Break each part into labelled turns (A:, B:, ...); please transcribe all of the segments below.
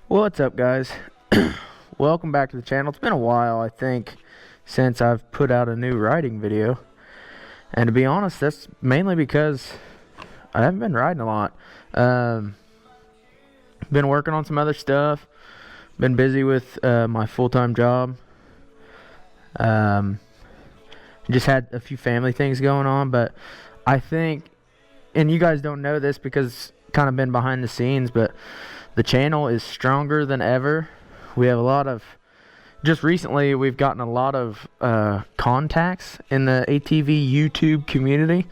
A: What's up, guys? Welcome back to the channel. It's been a while, I think, since I've put out a new riding video, and to be honest, that's mainly because I haven't been riding a lot. Been working on some other stuff, been busy with my full-time job. Just had a few family things going on, but I think, and you guys don't know this because it's kind of been behind the scenes, but the channel is stronger than ever. We have a lot of, just recently we've gotten a lot of contacts in the ATV YouTube community,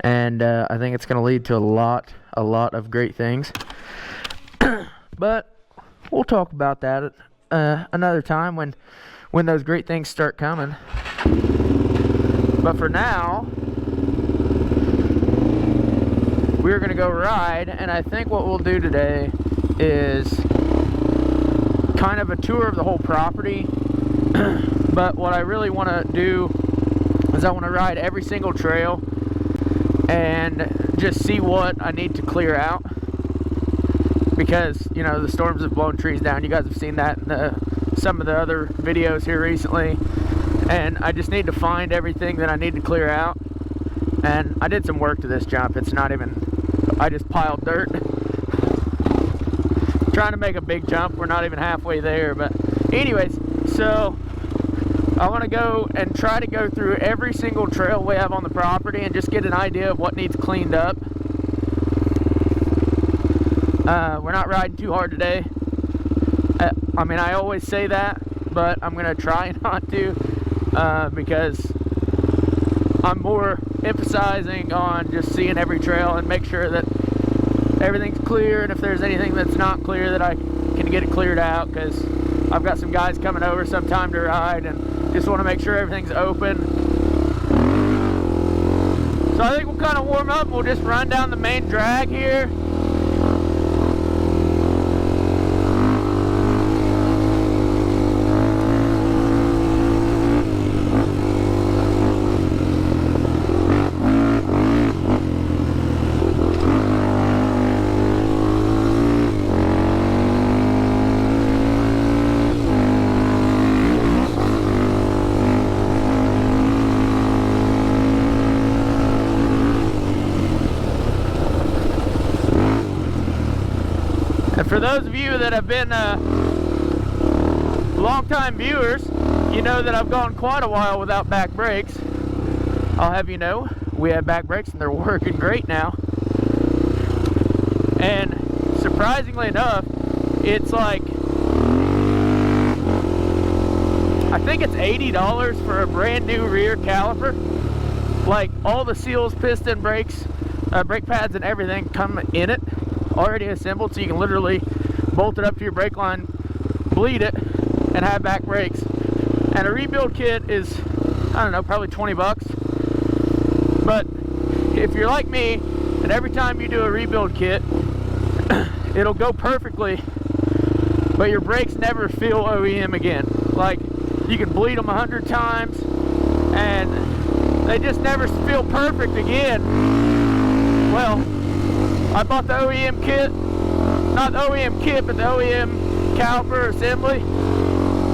A: and I think it's going to lead to a lot of great things. But we'll talk about that another time when those great things start coming. But for now, we're going to go ride, and I think what we'll do today is kind of a tour of the whole property. But what I really want to do is I want to ride every single trail and just see what I need to clear out, because, you know, the storms have blown trees down. You guys have seen that in some of the other videos here recently, and I just need to find everything that I need to clear out. And I did some work to this jump. It's not even, I just piled dirt. Trying to make a big jump. We're not even halfway there. But anyways, so I want to go and try to go through every single trail we have on the property and just get an idea of what needs cleaned up. We're not riding too hard today. I mean, I always say that, but I'm going to try not to, because I'm more emphasizing on just seeing every trail and make sure that everything's clear, and if there's anything that's not clear, that I can get it cleared out, because I've got some guys coming over sometime to ride and just want to make sure everything's open. So I think we'll kind of warm up. We'll just run down the main drag here. And for those of you that have been long-time viewers, you know that I've gone quite a while without back brakes. I'll have you know, we have back brakes and they're working great now. And surprisingly enough, it's like, I think it's $80 for a brand new rear caliper. Like, all the seals, piston, brakes, brake pads and everything come in it, already assembled, so you can literally bolt it up to your brake line, bleed it, and have back brakes. And a rebuild kit is, I don't know, probably 20 bucks. But if you're like me, and every time you do a rebuild kit, it'll go perfectly, but your brakes never feel OEM again. Like, you can bleed them 100 times, and they just never feel perfect again. Well, I bought the OEM kit, not the OEM kit, but the OEM caliper assembly,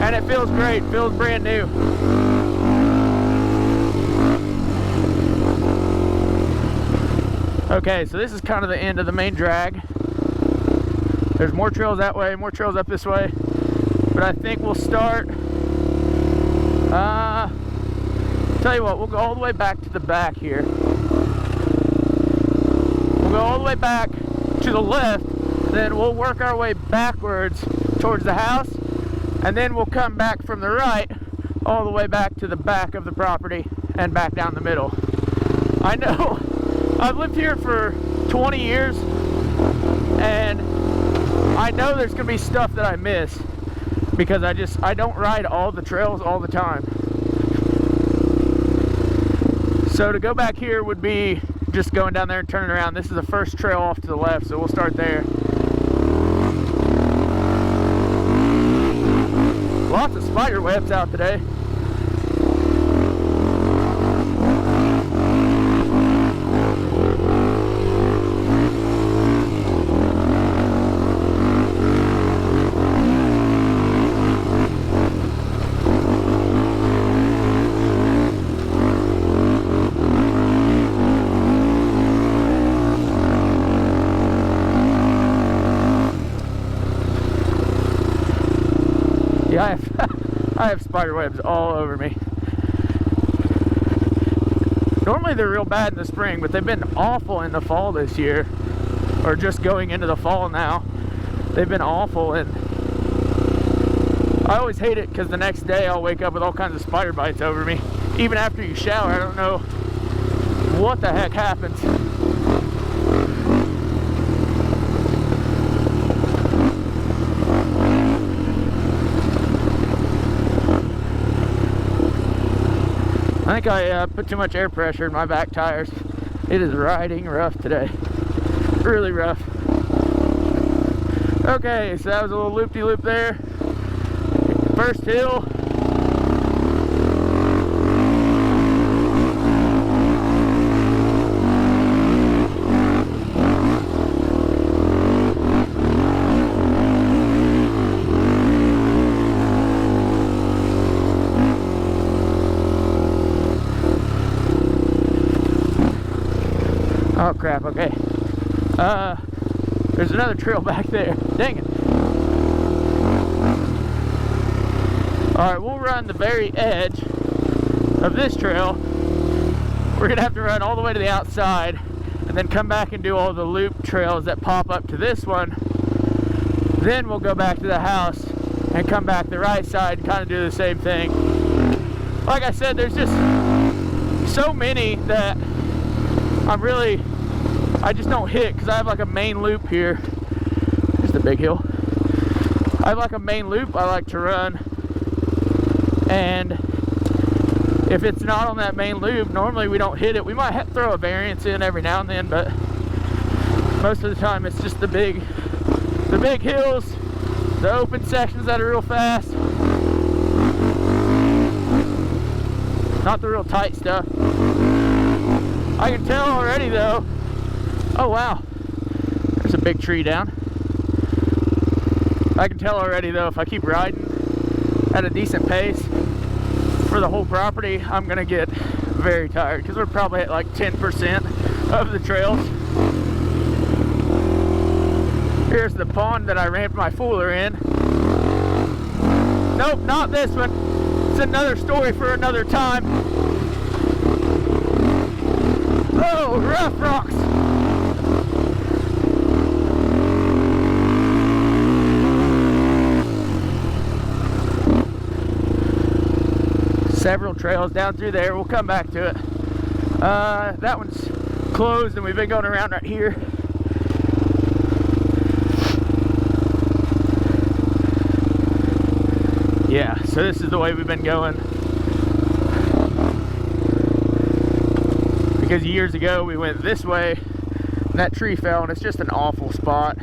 A: and it feels great, feels brand new. Okay, so this is kind of the end of the main drag. There's more trails that way, more trails up this way, but I think we'll start, tell you what, we'll go all the way back to the back here. Go all the way back to the left, then we'll work our way backwards towards the house, and then we'll come back from the right all the way back to the back of the property and back down the middle. I know I've lived here for 20 years, and I know there's gonna be stuff that I miss because I don't ride all the trails all the time. So to go back here would be just going down there and turning around. This is the first trail off to the left, so we'll start there. Lots of spider webs out today. have spider webs all over me. Normally they're real bad in the spring, but they've been awful in the fall this year, or just going into the fall now. They've been awful, and I always hate it because the next day I'll wake up with all kinds of spider bites over me. Even after you shower, I don't know what the heck happens. I think I put too much air pressure in my back tires. It is riding rough today. Really rough. Okay, so that was a little loop-de-loop there. First hill. Oh crap, okay. There's another trail back there. Dang it. Alright, we'll run the very edge of this trail. We're gonna have to run all the way to the outside and then come back and do all the loop trails that pop up to this one. Then we'll go back to the house and come back the right side and kind of do the same thing. Like I said, there's just so many that I just don't hit because I have like a main loop here. Here's the big hill. I have like a main loop I like to run, and if it's not on that main loop, normally we don't hit it. We might throw a variance in every now and then, but most of the time it's just the big hills, the open sections that are real fast, not the real tight stuff. I can tell already though. Oh wow, there's a big tree down. I can tell already though, if I keep riding at a decent pace for the whole property, I'm gonna get very tired because we're probably at like 10% of the trails. Here's the pond that I ramped my fooler in. Nope, not this one. It's another story for another time. Oh, rough rocks. Several trails down through there. We'll come back to it. That one's closed and we've been going around right here. Yeah, so this is the way we've been going. Because years ago we went this way and that tree fell, and it's just an awful spot.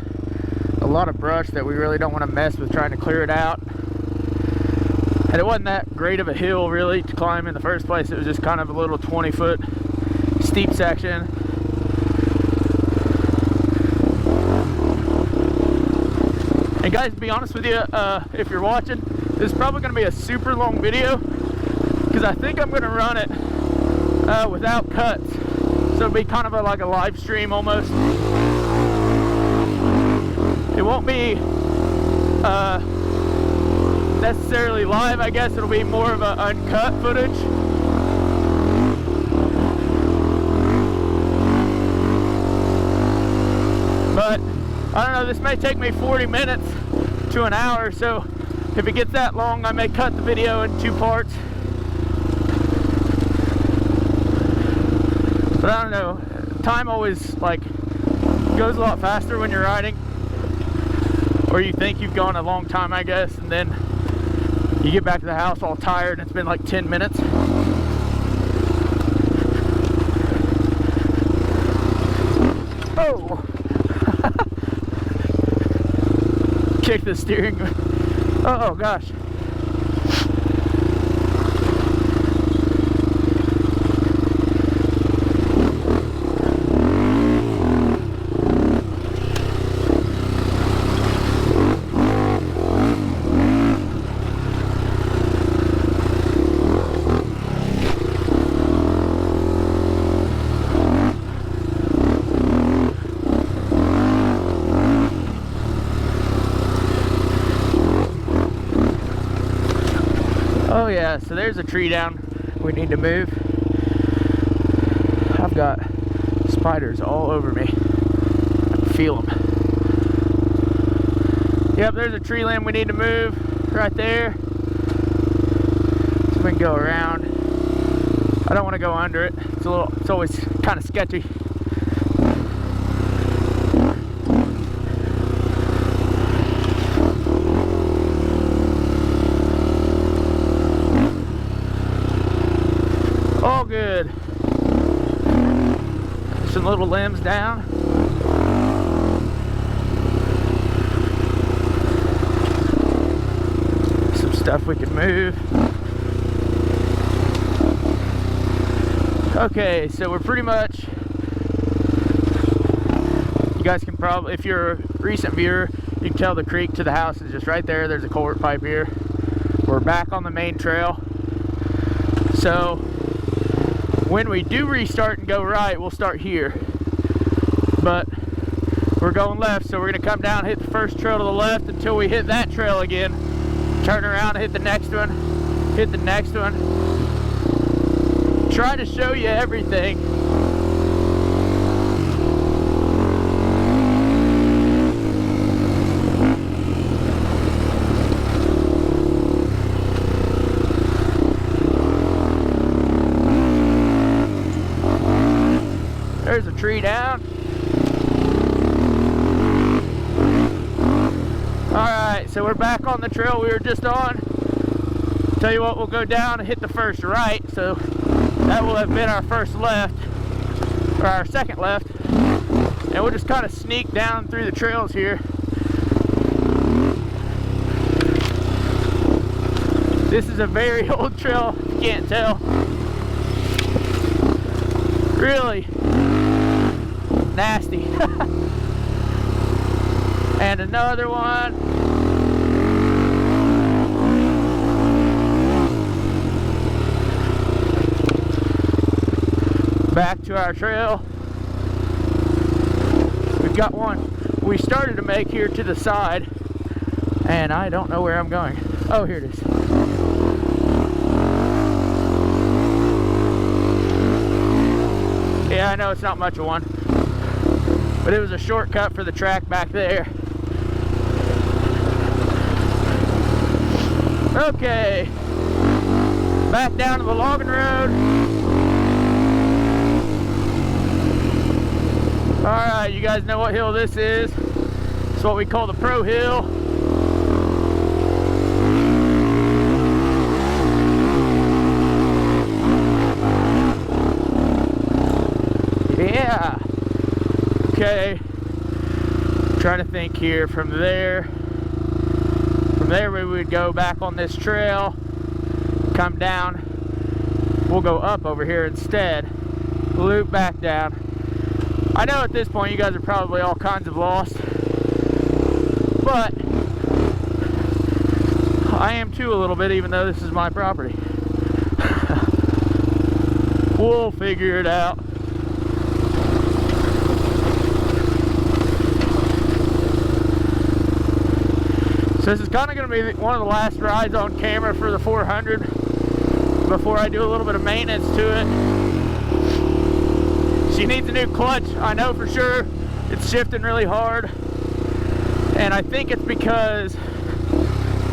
A: A lot of brush that we really don't want to mess with trying to clear it out. And it wasn't that great of a hill really to climb in the first place. It was just kind of a little 20-foot steep section. And guys, to be honest with you, if you're watching, this is probably going to be a super long video because I think I'm going to run it without cuts. So it'll be kind of like a live stream almost. It won't be necessarily live, I guess. It'll be more of an uncut footage. But I don't know, this may take me 40 minutes to an hour, so if it gets that long, I may cut the video in 2 parts. But I don't know, time always like goes a lot faster when you're riding, or you think you've gone a long time, I guess, and then you get back to the house all tired and it's been like 10 minutes. Oh! Kick the steering. Oh gosh. Yeah, so there's a tree down we need to move. I've got spiders all over me. I can feel them. Yep, there's a tree limb we need to move right there. So we can go around. I don't want to go under it. It's always kind of sketchy. All good. Some little limbs down. Some stuff we can move. Okay, so we're pretty much, you guys can probably, if you're a recent viewer, you can tell the creek to the house is just right there. There's a culvert pipe here. We're back on the main trail. So when we do restart and go right, we'll start here. But we're going left, so we're gonna come down, hit the first trail to the left until we hit that trail again. Turn around, hit the next one, hit the next one. Try to show you everything. There's a tree down. Alright, so we're back on the trail we were just on. Tell you what, we'll go down and hit the first right, so that will have been our first left, or our second left. And we'll just kind of sneak down through the trails here. This is a very old trail, if you can't tell. Really nasty. And another one. Back to our trail. We've got one we started to make here to the side, and I don't know where I'm going. Oh, here it is. Yeah, I know it's not much of one, but it was a shortcut for the track back there. Okay, back down to the logging road. Alright, you guys know what hill this is. It's what we call the Pro Hill. Yeah. Okay. Trying to think here. From there we would go back on this trail, come down. We'll go up over here instead. Loop back down. I know at this point you guys are probably all kinds of lost, but I am too a little bit, even though this is my property. We'll figure it out. So this is kind of going to be one of the last rides on camera for the 400 before I do a little bit of maintenance to it. She needs a new clutch, I know for sure. It's shifting really hard, and I think it's because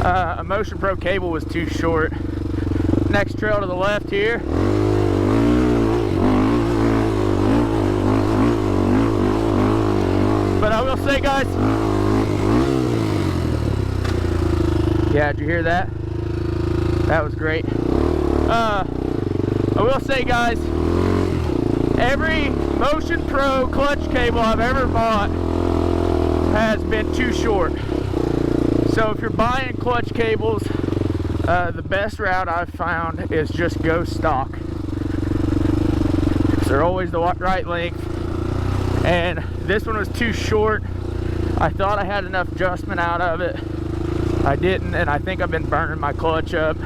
A: a Motion Pro cable was too short. Next trail to the left here. But I will say, guys, yeah, did you hear that? That was great. I will say, guys, every Motion Pro clutch cable I've ever bought has been too short. So if you're buying clutch cables, the best route I've found is just go stock. They're always the right length. And this one was too short. I thought I had enough adjustment out of it. I didn't, and I think I've been burning my clutch up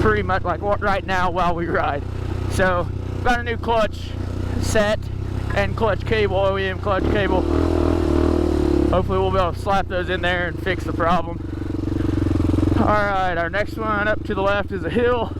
A: pretty much like right now while we ride. So got a new clutch set and clutch cable, OEM clutch cable. Hopefully we'll be able to slap those in there and fix the problem. Alright, our next one up to the left is a hill.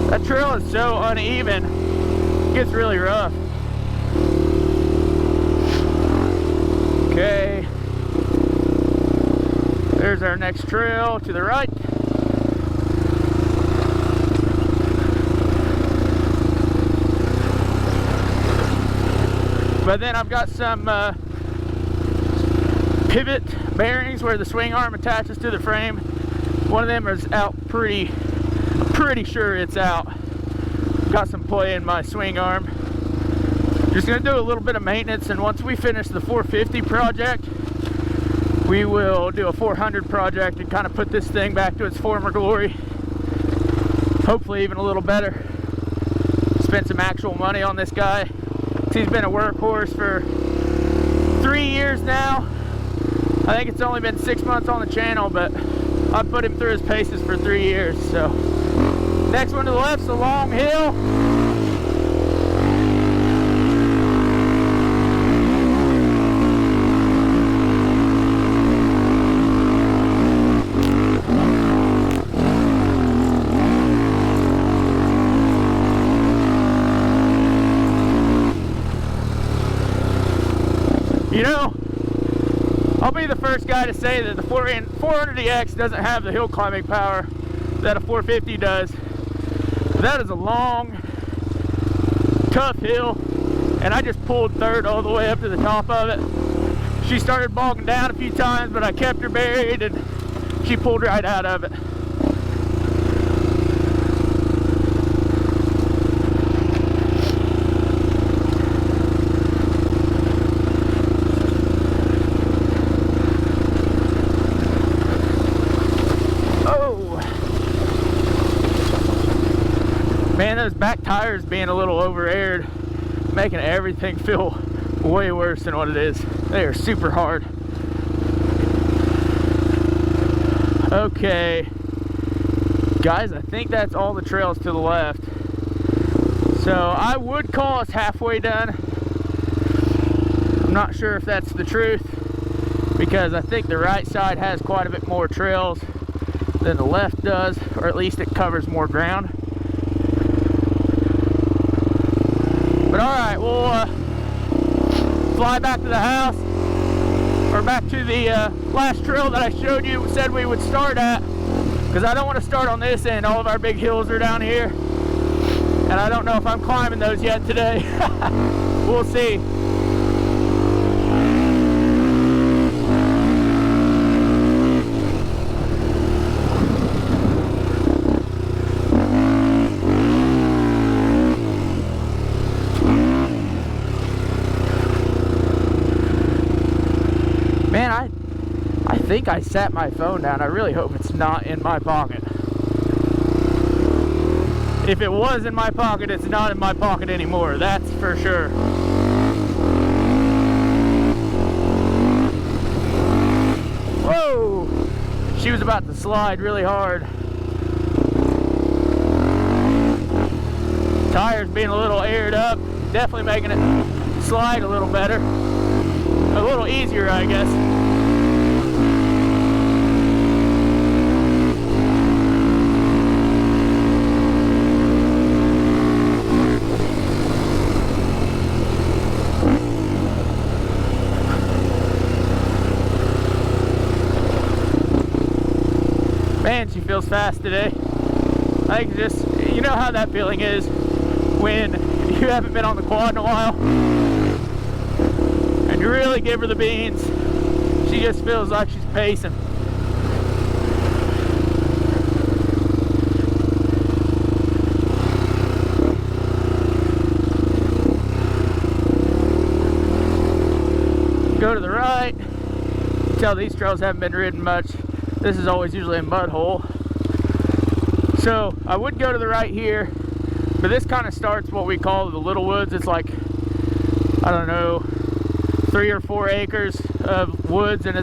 A: That trail is so uneven, it gets really rough. Okay, there's our next trail to the right. But then I've got some pivot bearings where the swing arm attaches to the frame. One of them is out pretty sure it's out. Got some play in my swing arm. Just gonna do a little bit of maintenance, and once we finish the 450 project, we will do a 400 project and kind of put this thing back to its former glory. Hopefully even a little better. Spent some actual money on this guy. He's been a workhorse for 3 years now. I think it's only been 6 months on the channel, but I put him through his paces for 3 years. So next one to the left's a long hill. You know, I'll be the first guy to say that the 400EX doesn't have the hill climbing power that a 450 does. That is a long, tough hill, and I just pulled third all the way up to the top of it. She started bogging down a few times, but I kept her buried, and she pulled right out of it. Man, those back tires being a little over-aired, making everything feel way worse than what it is. They are super hard. Okay, guys, I think that's all the trails to the left. So I would call us halfway done. I'm not sure if that's the truth, because I think the right side has quite a bit more trails than the left does, or at least it covers more ground. But alright, we'll fly back to the house, or back to the last trail that I showed you, said we would start at, because I don't want to start on this end. All of our big hills are down here, and I don't know if I'm climbing those yet today. We'll see. Man, I think I sat my phone down. I really hope it's not in my pocket. If it was in my pocket, it's not in my pocket anymore. That's for sure. Whoa! She was about to slide really hard. Tires being a little aired up, definitely making it slide a little better. A little easier, I guess. Man, she feels fast today. I think just, you know how that feeling is when you haven't been on the quad in a while? And you really give her the beans. She just feels like she's pacing. Go to the right. Tell these trails haven't been ridden much. This is always usually a mud hole. So I would go to the right here, But this kind of starts what we call the little woods. It's like, I don't know, 3 or 4 acres of woods, and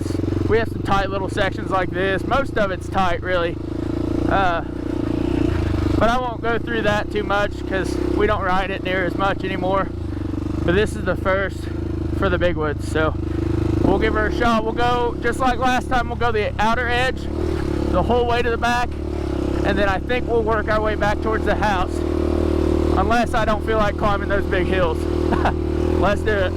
A: we have some tight little sections like this. Most of it's tight, really. But I won't go through that too much because we don't ride it near as much anymore. But this is the first for the big woods, so we'll give her a shot. We'll go, just like last time, we'll go the outer edge the whole way to the back, and then I think we'll work our way back towards the house, unless I don't feel like climbing those big hills. Let's do it.